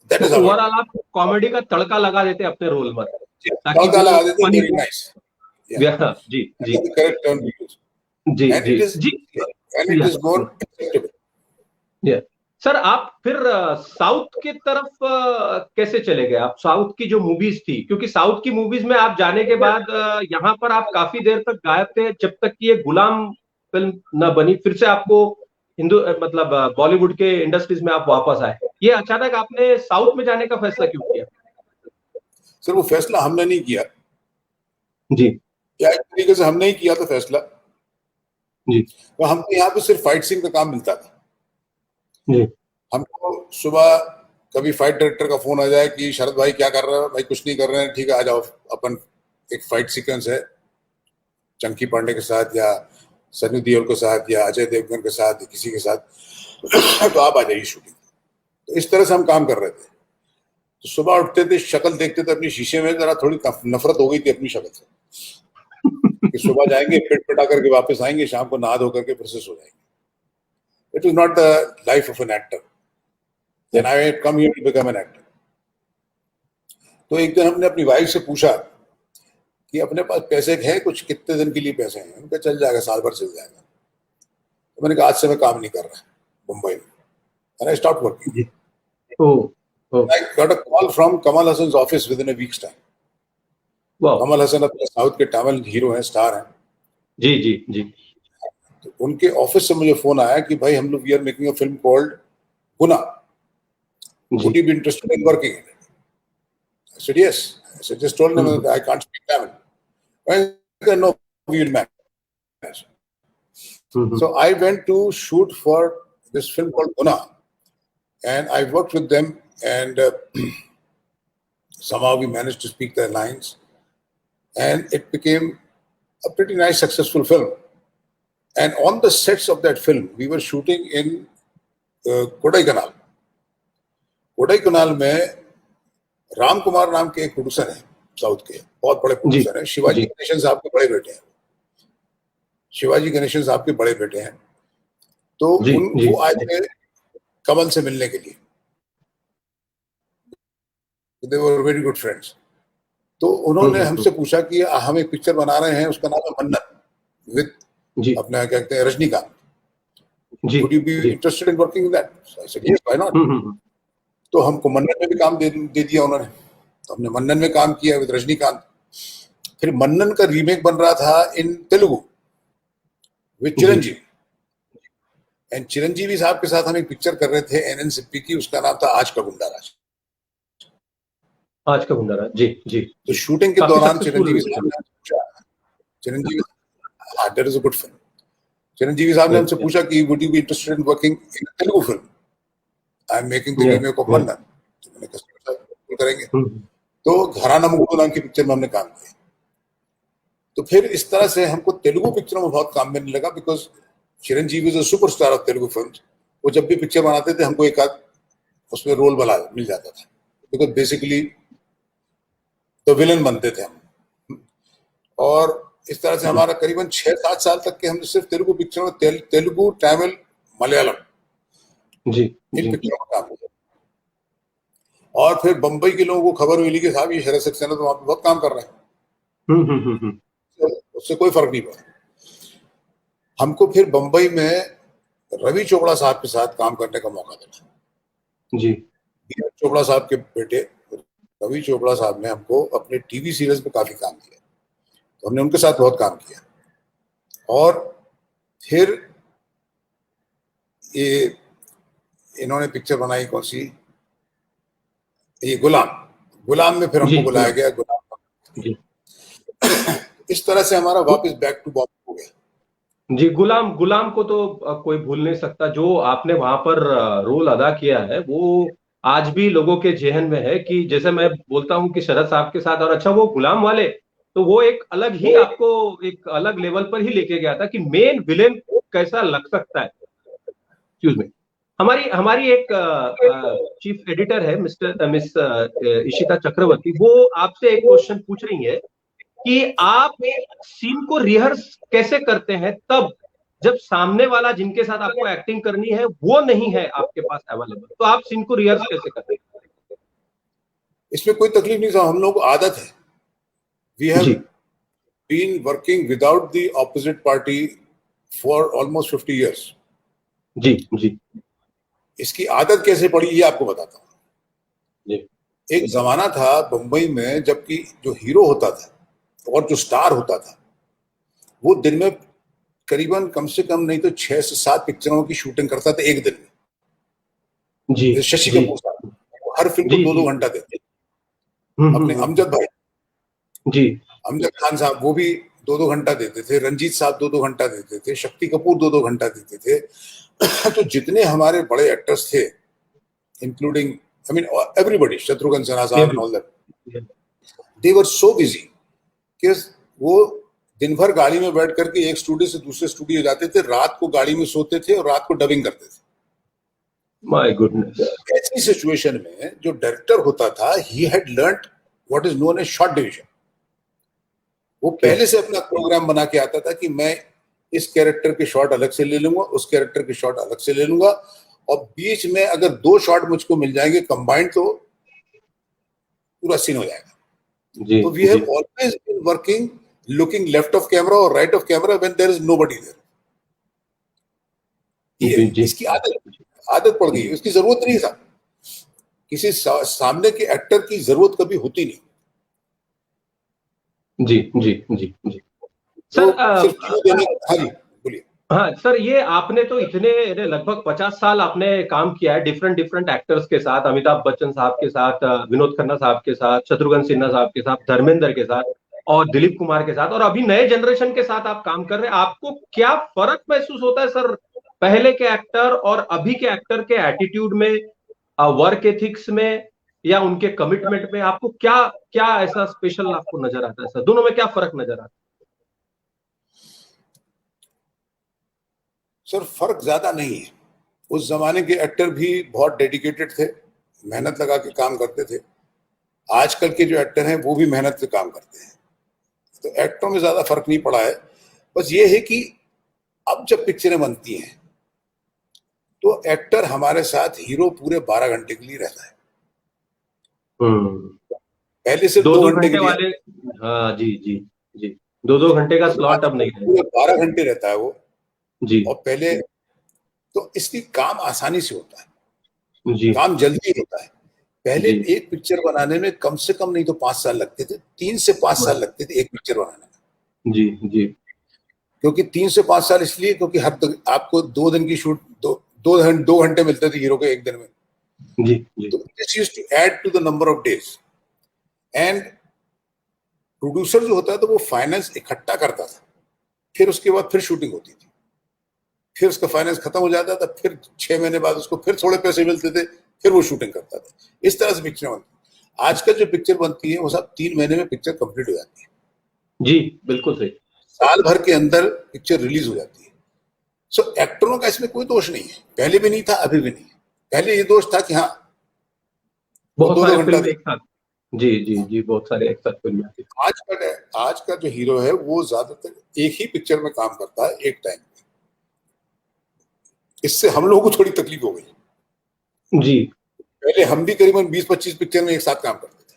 That is how. Overall आप comedy का तड़का लगा देते अपने role में. तड़का लगा देते. Very nice. Yeah. जी. The correct term to use. जी and जी it is जी and it is more acceptable. या सर, आप फिर साउथ की तरफ कैसे चले गए? आप साउथ की जो मूवीज थी, क्योंकि साउथ की मूवीज में आप जाने के बाद यहाँ पर आप काफी देर तक गायब थे, जब तक कि ये गुलाम फिल्म न बनी, फिर से आपको हिंदू मतलब बॉलीवुड के इंडस्ट्रीज में आप वापस आए। ये अचानक आपने साउथ में जाने का फैसला क्यों किया? सर वो फैसला हमने नहीं किया, जी या एक तरीके से हमने ही किया था फैसला। जी तो हमको यहाँ पे सिर्फ फाइट सीन का काम मिलता था। जी हमको सुबह कभी फाइट डायरेक्टर का फोन आ जाए कि शरद भाई क्या कर रहे हो? भाई कुछ नहीं कर रहे हैं, ठीक है आ जाओ, अपन एक फाइट सीक्वेंस है चंकी पांडे के साथ या सनी देओल के साथ या अजय देवगन के साथ या किसी के साथ तो आप आ जाइए शूटिंग। तो इस तरह से हम काम कर रहे थे। तो सुबह उठते थे, शक्ल देखते थे अपनी शीशे में, जरा थोड़ी नफरत हो गई थी अपनी शक्ल से कि सुबह जाएंगे पेट पिटा करके वापस आएंगे, शाम को नहा धो करके फिर से सो जाएंगे। It is not the life of an actor, and I come here to become an actor. तो एक दिन हमने अपनी वाइफ से पूछा कि अपने पास पैसे है कुछ, कितने दिन के लिए पैसे हैं? उनका चल जाएगा, साल भर चल जाएगा। तो मैंने कहा आज से मैं काम नहीं कर रहा मुंबई में, and I stopped working. Ji O I got a call from Kamal Hassan's office within a week's time. वाह कमल हसन अपने साउथ के तमिल हीरो हैं, स्टार हैं। जी जी जी तो उनके ऑफिस से मुझे फोन आया कि भाई हम लोग we are making a film called Guna, would जी you be interested in working in it? I said yes. I said just told them that I can't speak Tamil. I said no, we will manage. So I went to shoot for this film called Guna, and I worked with them, and somehow we managed to speak their lines, and it became a pretty nice, successful film. And on the sets of that film, we were shooting in Kodaikanal. Kodaikanal में राम कुमार नाम के एक producer हैं, south के बहुत बड़े producer हैं। शिवाजी गणेशन साहब के बड़े बेटे हैं, शिवाजी गणेशन साहब के बड़े बेटे हैं। तो वो आए थे कमल से मिलने के लिए, दे वर वेरी गुड फ्रेंड्स। तो उन्होंने हमसे पूछा कि हम एक पिक्चर बना रहे हैं, उसका नाम है मन्नत, विद अपना क्या कहते हैं Rajinikanth, would you be interested in working in that? I said yes, why not. तो हमको मन्नन में भी काम दे दिया उन्होंने, तो हमने मन्नन में काम किया विद रजनीकांत। फिर मन्नन का रीमेक बन रहा था इन तेलुगु विद चिरंजीवी, एंड चिरंजीवी साहब के साथ हम एक पिक्चर कर रहे थे एनएनसीपी की, उसका नाम था आज का गुंडाराज। आज का गुंडाराज, जी जी। तो शूटिंग के दौरान चिरंजीवी साहब ने Chiranjeevi that is a good film. Chiranjeevi साहब ने हमसे पूछा कि would you be interested in working in Telugu film? I am making the remake of Mannan. तो मैंने कहा करेंगे। तो घराना मुगुडू नाम की पिक्चर में हमने काम किया। तो फिर इस तरह से हमको तेलुगु पिक्चरों में बहुत काम मिलने लगा, because Chiranjeevi is a superstar of Telugu films. वो जब भी पिक्चर बनाते थे हमको एक आध उसमें रोल मिल जाता था, बिकॉज बेसिकली द विलन बनते थे हम। और इस तरह से हमारा करीबन 6-7 साल तक के हमने सिर्फ तेलुगु पिक्चरों में तेलुगु, तमिल, मलयालम जी इन पिक्चरों में काम किया। और फिर बंबई के लोगों को खबर मिली कि साहब ये शरद सक्सेना तो वहां पे बहुत काम कर रहे हैं, तो उससे कोई फर्क नहीं पड़ा। हमको फिर बंबई में रवि चोपड़ा साहब के साथ काम करने का मौका मिला। जी चोपड़ा साहब के बेटे रवि चोपड़ा साहब ने हमको अपने टीवी सीरीज में काफी काम किया, तो हमने उनके साथ बहुत काम किया। और फिर ये इन्होंने पिक्चर बनाई कौन सी, ये गुलाम में फिर हमको बुलाया गया। गुलाम इस तरह से हमारा वापस बैक टू बॉम्बे हो गया। जी, गुलाम को तो कोई भूल नहीं सकता। जो आपने वहां पर रोल अदा किया है वो आज भी लोगों के जेहन में है। कि जैसे मैं बोलता हूं कि शरद साहब के साथ, और अच्छा वो गुलाम वाले, तो वो एक अलग ही आपको एक अलग लेवल पर ही लेके गया था कि मेन विलेन कैसा लग सकता है। एक्सक्यूज मी, हमारी एक चीफ एडिटर है मिस इशिता चक्रवर्ती, वो आपसे एक क्वेश्चन पूछ रही है कि आप सीन को रिहर्स कैसे करते हैं तब जब सामने वाला जिनके साथ आपको एक्टिंग करनी है वो नहीं है आपके पास अवेलेबल, तो आप सीन को रिहर्स कैसे करते हैं? इसमें कोई तकलीफ नहीं था, हम लोग आदत है। We have been working without the opposite party for almost 50 years। जी जी इसकी आदत कैसे पड़ी ये आपको बताता हूँ। जी एक जमाना था बंबई में जबकि जो हीरो होता था और जो स्टार होता था वो दिन में करीबन कम से कम नहीं तो 6 से 7 पिक्चरों की शूटिंग करता था एक दिन में। जी जैसे शशि जी कपूर साहब, वो हर फिल्म को जी 2-2 जी। घंटा देते। अपने हम्म। अमजद भाई, जी अमजद खान साहब, वो भी 2-2 घंटा देते थे। रंजीत साहब 2-2 घंटा देते थे। शक्ति कपूर 2-2 घंटा देते थे। तो जितने हमारे बड़े एक्टर्स थे, including I mean everybody, Shatrughan Sinha साहब and all that, they were so busy कि वो दिन भर गाड़ी में बैठ करके एक स्टूडियो से दूसरे स्टूडियो जाते थे, रात को गाड़ी में सोते थे और रात को डबिंग करते थे। My goodness. ऐसी सिचुएशन में जो डायरेक्टर होता था, he had learned what is known as short division. वो पहले से अपना प्रोग्राम बना के आता था कि मैं इस कैरेक्टर के शॉट अलग से ले लूंगा, उस कैरेक्टर के शॉट अलग से ले लूंगा, और बीच में अगर 2 शॉट मुझको मिल जाएंगे कंबाइंड तो पूरा सीन हो जाएगा। जी तो वी हैव जी always been working looking left of camera और right of camera when there is nobody there. ये जी इसकी आदत पड़ गई। उसकी जरूरत नहीं था, किसी सामने के एक्टर की जरूरत कभी होती नहीं। जी जी जी जी। तो सर सिर्फ क्यों देने। हाँ जी बोलिए। हाँ सर, ये आपने तो इतने लगभग 50 साल आपने काम किया है डिफरेंट डिफरेंट एक्टर्स के साथ, अमिताभ बच्चन साहब के साथ, विनोद खन्ना साहब के साथ, शत्रुघ्न सिन्हा साहब के साथ, धर्मेंद्र के साथ और दिलीप कुमार के साथ, और अभी नए जनरेशन के साथ आप काम कर रहे हैं। आपको क्या फर्क महसूस होता है सर, पहले के एक्टर और अभी के एक्टर के एटीट्यूड में, वर्क एथिक्स में, या उनके कमिटमेंट में? आपको क्या क्या ऐसा स्पेशल आपको नजर आता है सर? दोनों में क्या फर्क नजर आता है? सर फर्क ज्यादा नहीं है। उस जमाने के एक्टर भी बहुत डेडिकेटेड थे, मेहनत लगा के काम करते थे। आजकल के जो एक्टर हैं वो भी मेहनत से काम करते हैं, तो एक्टरों में ज्यादा फर्क नहीं पड़ा है। बस ये है कि अब जब पिक्चरें बनती हैं तो एक्टर हमारे साथ हीरो पूरे 12 घंटे के लिए रहता है। पहले सिर्फ दो 2 दो घंटे के घंटे लिए, वाले। हाँ जी जी जी। 2-2 घंटे का स्लॉट अब नहीं है। पूरे 12 घंटे रहता है वो। जी और पहले तो इसलिए काम आसानी से होता है, जी काम जल्दी होता है। पहले जी एक पिक्चर बनाने में कम से कम नहीं तो 5 साल लगते थे, 3 से 5 साल लगते थे एक पिक्चर बनाने में। जी जी क्योंकि 3 से 5 साल इसलिए क्योंकि आपको 2 दिन की शूट, 2 घंटे मिलते थे हीरो को एक दिन में। जी जी तो this used to add to the number of days. And producer जो होता है तो वो फाइनेंस इकट्ठा करता था, फिर उसके बाद फिर शूटिंग होती थी, फिर उसका फाइनेंस खत्म हो जाता था, फिर 6 महीने बाद उसको फिर थोड़े पैसे मिलते थे, फिर वो शूटिंग करता था। इस तरह से पिक्चर बनती। आजकल जो पिक्चर बनती है वो सब 3 महीने में पिक्चर कंप्लीट हो जाती है, जी बिल्कुल सही। साल भर के अंदर पिक्चर रिलीज हो जाती है। सो एक्टरों का इसमें कोई दोष नहीं है, पहले भी नहीं था, अभी भी नहीं है। पहले ये दोष था कि हाँ वो बहुत 2-2 सारे घंटा फिल्म दे। एक साथ। जी जी जी, बहुत सारे एक साथ फिल्म आती आज का जो हीरो है वो ज्यादातर एक ही पिक्चर में काम करता है एक टाइम में। इससे हम लोगों को थोड़ी तकलीफ हो गई। है। जी पहले हम भी करीबन 20-25 पिक्चर में एक साथ काम करते थे,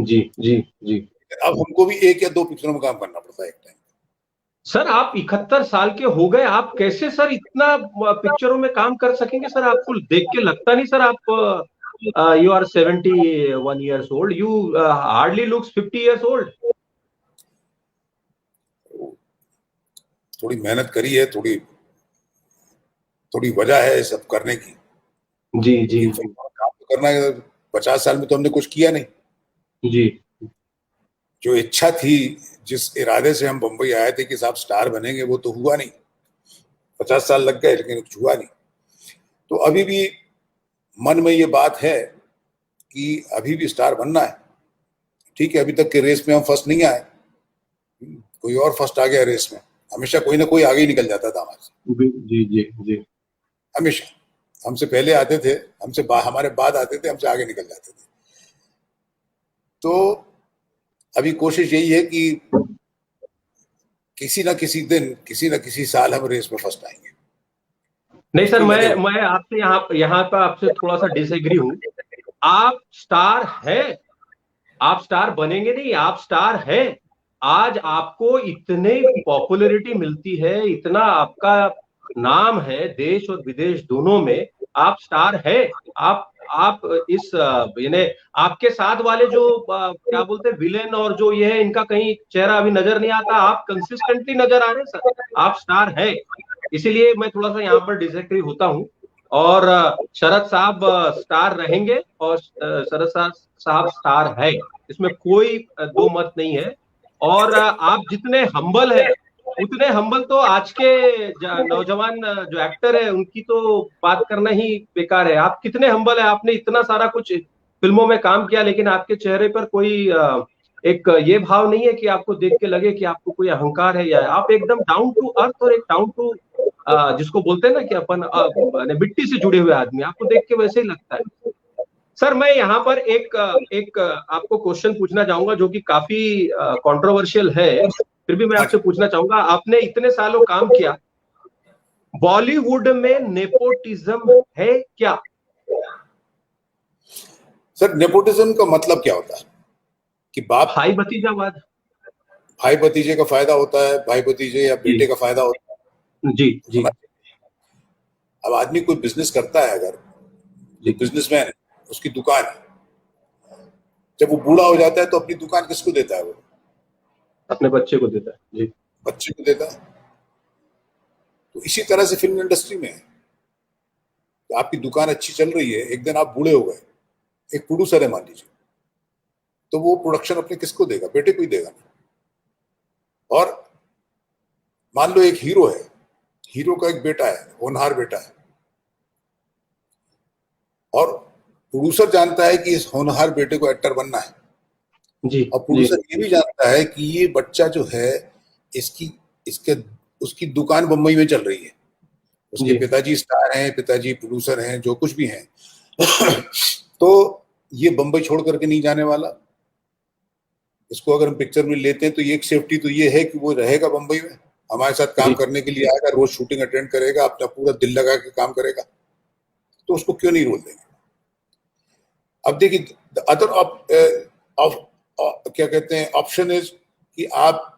जी जी जी। अब हमको भी 1 या 2 पिक्चरों में काम करना पड़ता है एक टाइम। सर आप 71 साल के हो गए, आप कैसे सर इतना पिक्चरों में काम कर सकेंगे सर? आपको देख के लगता नहीं सर आप you are 71 years old, you hardly looks 50 years old। थोड़ी मेहनत करी है, थोड़ी थोड़ी वजह है सब करने की। जी जी काम तो करना है। 50 साल में तो हमने कुछ किया नहीं। जी जो इच्छा थी, जिस इरादे से हम बंबई आए थे कि साहब स्टार बनेंगे, वो तो हुआ नहीं। 50 साल लग गए लेकिन कुछ हुआ नहीं। तो अभी भी मन में ये बात है कि अभी भी स्टार बनना है। ठीक है, अभी तक के रेस में हम फर्स्ट नहीं आए, कोई और फर्स्ट आ गया रेस में। हमेशा कोई ना कोई आगे ही निकल जाता था हमारे से, जी जी जी। हमेशा। हमसे पहले आते थे, हमारे बाद आते थे, हमसे आगे निकल जाते थे। तो अभी कोशिश यही है कि किसी ना किसी दिन, किसी ना किसी साल हम रेस में फर्स्ट आएंगे। नहीं सर, तो लगे मैं आपसे यहाँ पर आपसे थोड़ा सा डिसएग्री हूँ। आप स्टार हैं, आप स्टार बनेंगे नहीं, आप स्टार हैं। आज आपको इतने पॉपुलैरिटी मिलती है, इतना आपका नाम है देश और विदेश दोनों में, आप स्टार है। आप इस यानी आपके साथ वाले जो क्या बोलते हैं विलेन और जो ये है, इनका कहीं चेहरा अभी नजर नहीं आता, आप कंसिस्टेंटली नजर आ रहे हैं सर, आप स्टार है। इसीलिए मैं थोड़ा सा यहाँ पर डिसएग्री होता हूँ। और शरद साहब स्टार रहेंगे और शरद साहब स्टार है, इसमें कोई दो मत नहीं है। और आप जितने हम्बल है, उतने हम्बल तो आज के नौजवान जो एक्टर है उनकी तो बात करना ही बेकार है। आप कितने हम्बल है, आपने इतना सारा कुछ फिल्मों में काम किया, लेकिन आपके चेहरे पर कोई एक ये भाव नहीं है कि आपको देख के लगे कि आपको कोई अहंकार है, या आप एकदम डाउन टू अर्थ और एक डाउन टू जिसको बोलते हैं ना कि अपन मिट्टी से जुड़े हुए आदमी, आपको देख के वैसे ही लगता है। सर मैं यहाँ पर एक आपको क्वेश्चन पूछना चाहूंगा जो कि काफी कंट्रोवर्शियल है, फिर भी मैं आपसे पूछना चाहूंगा, आपने इतने सालों काम किया, बॉलीवुड में नेपोटिज्म है क्या? सर नेपोटिज्म का मतलब क्या होता है कि बाप भाई भतीजावाद, भाई भतीजे का फायदा होता है, भाई भतीजे या बेटे का फायदा होता है। जी जी। अब आदमी कोई बिजनेस करता है, अगर जो बिजनेसमैन है उसकी दुकान है, जब वो बूढ़ा हो जाता है तो अपनी दुकान किसको देता है? वो अपने बच्चे को देता है जी, बच्चे को देता है। तो इसी तरह से फिल्म इंडस्ट्री में है, तो आपकी दुकान अच्छी चल रही है, एक दिन आप बूढ़े हो गए, एक प्रोड्यूसर है मान लीजिए, तो वो प्रोडक्शन अपने किसको देगा? बेटे को ही देगा ना। और मान लो एक हीरो है, हीरो का एक बेटा है, होनहार बेटा है, और प्रोड्यूसर जानता है कि इस होनहार बेटे को एक्टर बनना है जी, और प्रोड्यूसर ये भी जानता है कि ये बच्चा जो है इसके उसकी दुकान बम्बई में चल रही है, उसके पिताजी स्टार हैं, पिताजी प्रोड्यूसर हैं, जो कुछ भी हैं तो ये बम्बई छोड़ करके नहीं जाने वाला। इसको अगर हम पिक्चर में लेते हैं तो ये एक सेफ्टी तो ये है कि वो रहेगा बम्बई में, हमारे साथ काम करने के लिए आएगा, रोज शूटिंग अटेंड करेगा, अपना पूरा दिल लगा के काम करेगा, तो उसको क्यों नहीं रोल देंगे? अब देखिए अदर क्या कहते हैं ऑप्शन इज कि आप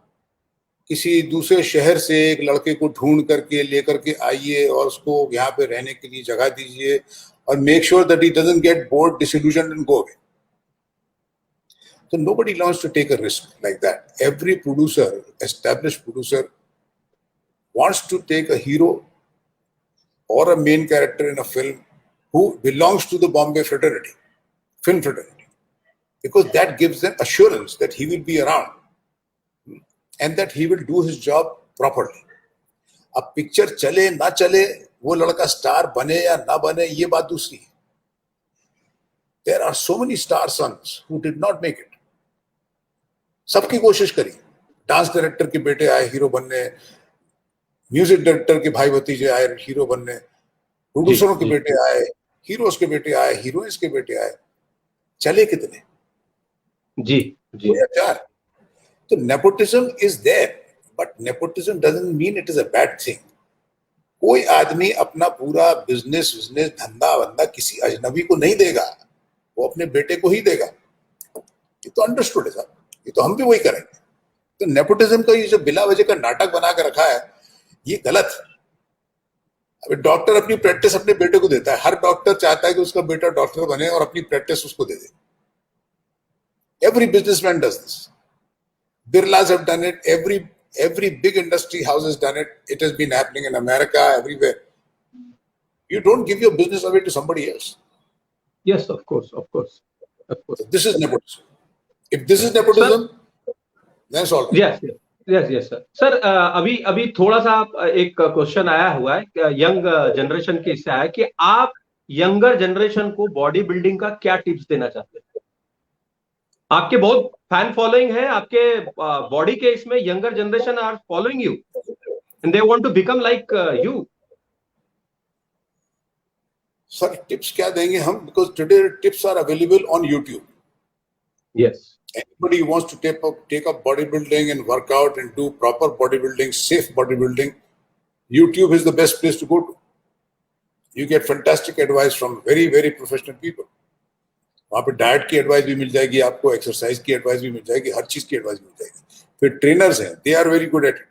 किसी दूसरे शहर से एक लड़के को ढूंढ करके लेकर के आइए और उसको यहाँ पे रहने के लिए जगह दीजिए और make sure that he doesn't get bored, disillusioned and go away. So nobody learns to take a risk like that. Every producer, established producer, wants to take a hero or a main character in a film who belongs to the Bombay fraternity, film fraternity, because that gives them assurance that he will be around and that he will do his job properly. अब picture चले ना चले, वो लड़का star बने या ना बने, ये बात दूसरी है. There are so many star sons who did not make it. सबकी कोशिश करी, डांस डायरेक्टर के बेटे आए हीरो बनने, म्यूजिक डायरेक्टर के भाई भतीजे आए हीरो बनने, प्रोड्यूसरों के बेटे आए, हीरोज के बेटे आए, हीरोइंस के बेटे आए, चले कितने? जी जी। तो nepotism is there, but nepotism doesn't mean it is a bad thing. कोई आदमी अपना पूरा बिजनेस धंधा किसी अजनबी को नहीं देगा, वो अपने बेटे को ही देगा. ये तो अंडरस्टूड है साहब, ये तो हम भी वही करेंगे. तो नेपोटिज्म का ये जो बिला वजह का नाटक बना के रखा है, ये गलत है. अभी डॉक्टर अपनी प्रैक्टिस अपने बेटे को देता है, हर डॉक्टर चाहता है कि उसका बेटा डॉक्टर बने और अपनी प्रैक्टिस उसको दे दे. Every businessman does this. Birlas have done it. Every big industry house has done it. It has been happening in America, everywhere. You don't give your business away to somebody else. Yes, of course. So this is nepotism. If this is nepotism, then it's all right. Yes, sir. Sir अभी थोड़ा सा एक question आया हुआ है young generation के, इससे आया कि आप यंगर जनरेशन को बॉडी बिल्डिंग का क्या टिप्स देना चाहते हैं? आपके बहुत फैन फॉलोइंग है, आपके बॉडी के इसमें younger generation are following you and they want to become like you. Sir tips क्या देंगे हम, because today tips are available on YouTube. Yes. Anybody who wants to take up bodybuilding and work out and do proper bodybuilding, safe bodybuilding, YouTube is the best place to go to. You get fantastic advice from very, very professional people. वहाँ पे diet की advice भी मिल जाएगी आपको, exercise की advice भी मिल जाएगी, हर चीज की एडवाइस मिल जाएगी. फिर ट्रेनर्स हैं, they are very good at it.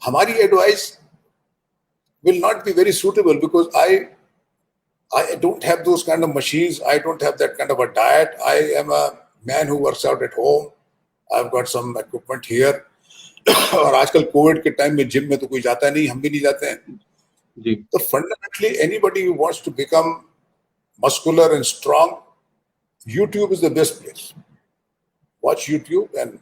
हमारी advice will not be very suitable because I don't have those kind of machines. I don't have that kind of a diet. I am a man who works out at home. I've got some equipment here. और आजकल Covid के time में gym में तो कोई जाता नहीं, हम भी नहीं जाते हैं जी. तो fundamentally anybody who wants to become muscular and strong, YouTube is the best place. Watch YouTube and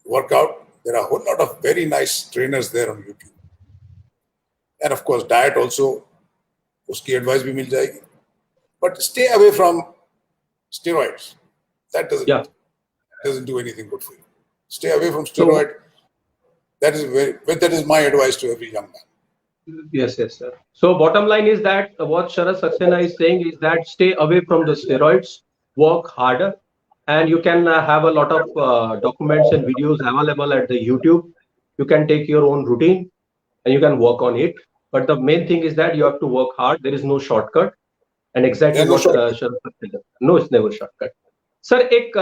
work out. There are a whole lot of very nice trainers there on YouTube. And of course, diet also, उसकी advice भी मिल जाएगी. But stay away from steroids. That doesn't do anything good for you. Stay away from steroid. That is my advice to every young man. Yes, sir. So bottom line is that what Sharad Saxena is saying is that stay away from the steroids, work harder, and you can have a lot of documents and videos available at the YouTube. You can take your own routine and you can work on it. But the main thing is that you have to work hard. There is no shortcut. And exactly what Sharad Saxena said. No, it's never shortcut. Sir एक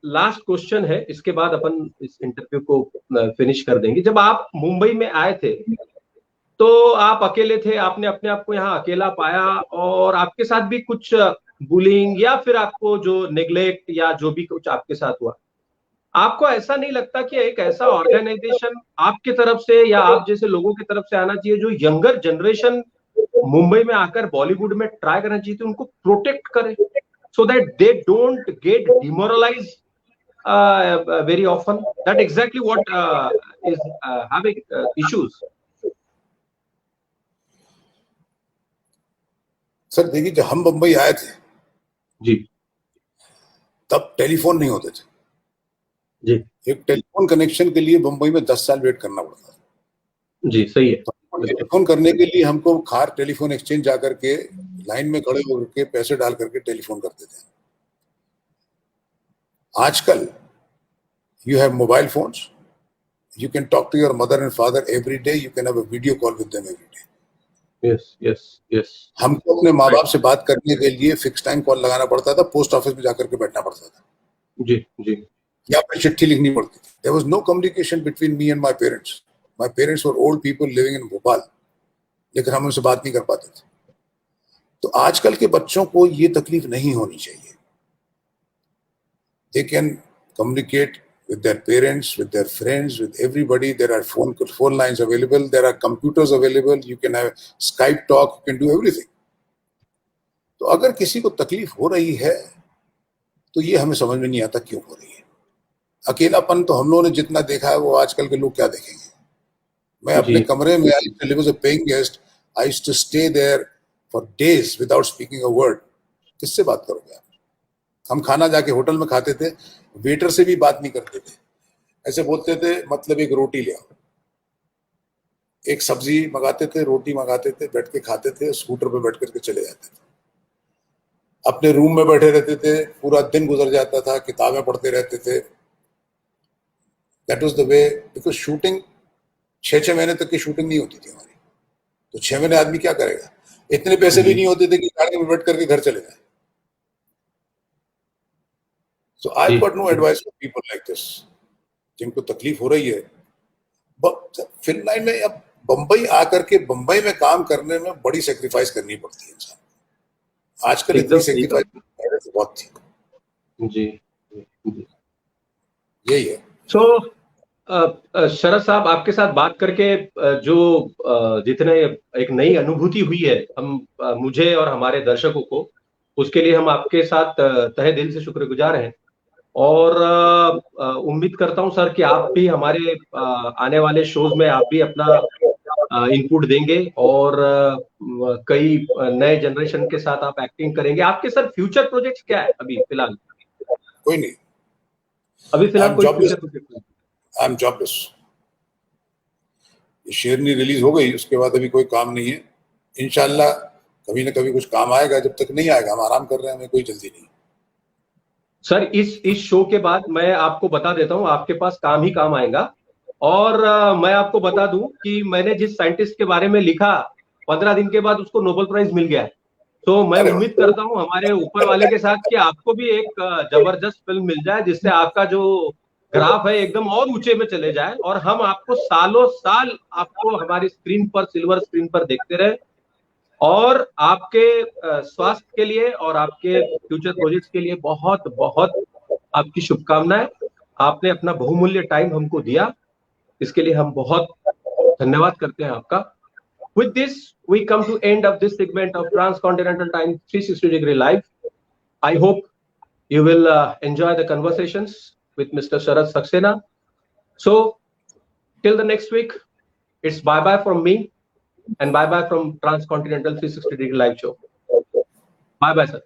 last question है, इसके बाद अपन इस interview को finish कर देंगे. जब आप मुंबई में आए थे तो आप अकेले थे, आपने अपने आप को यहाँ अकेला पाया और आपके साथ भी कुछ बुलिंग या फिर आपको जो नेग्लेक्ट या जो भी कुछ आपके साथ हुआ, आपको ऐसा नहीं लगता कि एक ऐसा ऑर्गेनाइजेशन आपकी तरफ से या आप जैसे लोगों की तरफ से आना चाहिए जो यंगर जनरेशन मुंबई में आकर बॉलीवुड में ट्राई करना चाहिए, तो उनको प्रोटेक्ट करे so that they don't get demoralized very often? That exactly what is having issues. Sir देखिए, जब हम बंबई आए थे जी, तब टेलीफोन नहीं होते थे जी. एक टेलीफोन कनेक्शन के लिए बंबई में 10 साल वेट करना पड़ता था. जी, सही है. टेलीफोन करने के लिए हमको खार टेलीफोन एक्सचेंज जाकर के लाइन में खड़े होकर के पैसे डाल करके टेलीफोन करते थे. आजकल you have mobile phones, you can talk to your mother and father every day, you can have a video call with them every day. yes. हमको अपने माँ बाप से बात करने के लिए फिक्स टाइम कॉल लगाना पड़ता था, पोस्ट ऑफिस में जाकर के बैठना पड़ता था. जी. या फिर चिट्ठी लिखनी पड़ती थी. There was no communication between me and my parents. My parents were old people living in Bhopal, लेकिन हम उनसे बात नहीं कर पाते थे. तो आजकल के बच्चों को ये तकलीफ नहीं होनी चाहिए. They can communicate with their parents, with their friends, with everybody. There are phone lines available. There are computers available. You can have Skype talk. You can do everything. तो अगर किसी को तकलीफ हो रही है तो ये हमें समझ में नहीं आता क्यों हो रही है. अकेलापन तो हम लोगों ने जितना देखा है वो आजकल के लोग क्या देखेंगे. मैं अपने कमरे में I was a paying guest. I used to stay there for days without speaking a word. किससे बात करोगे आप? हम खाना जाके होटल में खाते थे, वेटर से भी बात नहीं करते थे. ऐसे बोलते थे मतलब एक रोटी ले आओ, एक सब्जी मंगाते थे, रोटी मंगाते थे, बैठ के खाते थे, स्कूटर पे बैठ करके चले जाते थे. अपने रूम में बैठे रहते थे, पूरा दिन गुजर जाता था, किताबें पढ़ते रहते थे. That was the way. Because shooting 6 महीने तक की शूटिंग नहीं होती थी हमारी. तो 6 महीने आदमी क्या करेगा? इतने पैसे भी नहीं होते थे कि गाड़ी में बैठ करके घर चले जाए. So I've got no advice for people like this, जिनको तकलीफ हो रही है. फिल्म लाइन में अब बंबई आकर के बंबई में काम करने में बड़ी सेक्रीफाइस करनी पड़ती है इंसान. आजकल इतनी सेक्रीफाइस बहुत थी. जी. यही है. So शरद साहब, आपके साथ बात करके जो जितने एक नई अनुभूति हुई है हम मुझे और हमारे दर्शकों को, उसके लिए हम आपके साथ तहे दिल से शुक्रगुजार हैं. और उम्मीद करता हूं सर कि आप भी हमारे आने वाले शोज में आप भी अपना इनपुट देंगे और कई नए जनरेशन के साथ आप एक्टिंग करेंगे. आपके सर फ्यूचर प्रोजेक्ट्स क्या है अभी फिलहाल? कोई नहीं, अभी फिलहाल कोई future project? I am jobless. शेरनी रिलीज हो गई, उसके बाद अभी कोई काम नहीं है. इंशाल्लाह कभी ना कभी कुछ काम आएगा. जब तक नहीं आएगा हम आराम कर रहे हैं, हमें कोई जल्दी नहीं. सर इस शो के बाद मैं आपको बता देता हूं, आपके पास काम ही काम आएगा. और मैं आपको बता दूं कि मैंने जिस साइंटिस्ट के बारे में लिखा 15 दिन के बाद उसको नोबेल प्राइज मिल गया. तो मैं उम्मीद करता हूं हमारे ऊपर वाले के साथ कि आपको भी एक जबरदस्त फिल्म मिल जाए जिससे आपका जो ग्राफ है एकदम और ऊंचे में चले जाए और हम आपको सालों साल आपको हमारी स्क्रीन पर, सिल्वर स्क्रीन पर देखते रहे और आपके स्वास्थ्य के लिए और आपके फ्यूचर प्रोजेक्ट्स के लिए बहुत बहुत आपकी शुभकामनाएं। आपने अपना बहुमूल्य टाइम हमको दिया, इसके लिए हम बहुत धन्यवाद करते हैं आपका। With this, we come to end of this segment of Transcontinental Times 360 Degree Live. I hope you will enjoy the conversations with Mr. Sharad Saxena. So, till the next week, it's bye-bye from me and bye-bye from Transcontinental 360 Degree Live show. Bye-bye, sir.